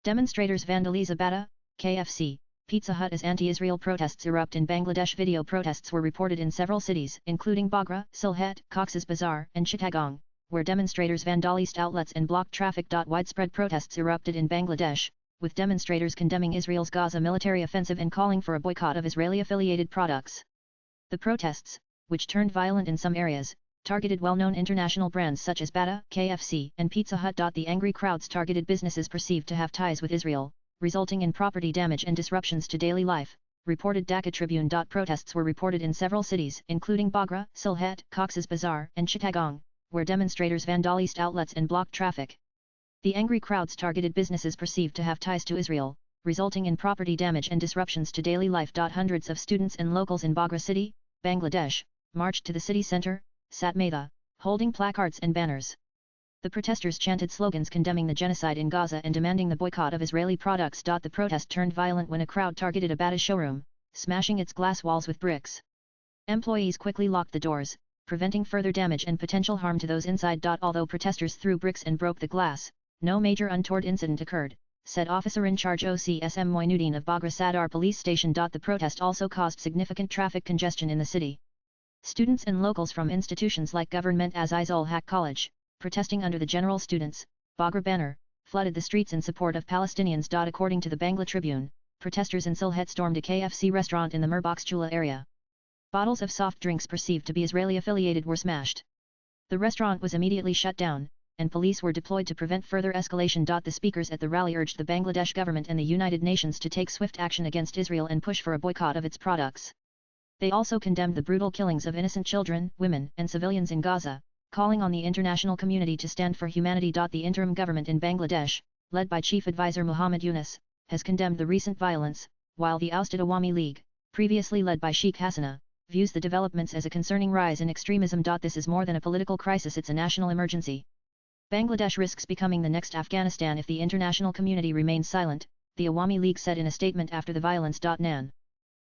Demonstrators vandalize Bata, KFC, Pizza Hut as anti-Israel protests erupt in Bangladesh. Video protests were reported in several cities, including Bagra, Sylhet, Cox's Bazar, and Chittagong, where demonstrators vandalized outlets and blocked traffic. Widespread protests erupted in Bangladesh, with demonstrators condemning Israel's Gaza military offensive and calling for a boycott of Israeli-affiliated products. The protests, which turned violent in some areas, targeted well-known international brands such as Bata, KFC, and Pizza Hut. The angry crowds targeted businesses perceived to have ties with Israel, resulting in property damage and disruptions to daily life, reported Dhaka Tribune. Protests were reported in several cities, including Bagra, Sylhet, Cox's Bazar, and Chittagong, where demonstrators vandalized outlets and blocked traffic. The angry crowds targeted businesses perceived to have ties to Israel, resulting in property damage and disruptions to daily life. Hundreds of students and locals in Bagra City, Bangladesh, marched to the city center, Satmatha, holding placards and banners. The protesters chanted slogans condemning the genocide in Gaza and demanding the boycott of Israeli products. The protest turned violent when a crowd targeted a Bata showroom, smashing its glass walls with bricks. Employees quickly locked the doors, preventing further damage and potential harm to those inside. Although protesters threw bricks and broke the glass, no major untoward incident occurred, said officer in charge OCSM Moinuddin of Bagra Sadar police station. The protest also caused significant traffic congestion in the city. Students and locals from institutions like Government AntiIsrael Haq College, protesting under the General Students' Bagra banner, flooded the streets in support of Palestinians. According to the Bangla Tribune, protesters in Sylhet stormed a KFC restaurant in the Mirbox Chula area. Bottles of soft drinks perceived to be Israeli-affiliated were smashed. The restaurant was immediately shut down, and police were deployed to prevent further escalation. The speakers at the rally urged the Bangladesh government and the United Nations to take swift action against Israel and push for a boycott of its products. They also condemned the brutal killings of innocent children, women, and civilians in Gaza, calling on the international community to stand for humanity. The interim government in Bangladesh, led by Chief Advisor Muhammad Yunus, has condemned the recent violence, while the ousted Awami League, previously led by Sheikh Hasina, views the developments as a concerning rise in extremism. This is more than a political crisis, it's a national emergency. Bangladesh risks becoming the next Afghanistan if the international community remains silent, the Awami League said in a statement after the violence. Nan.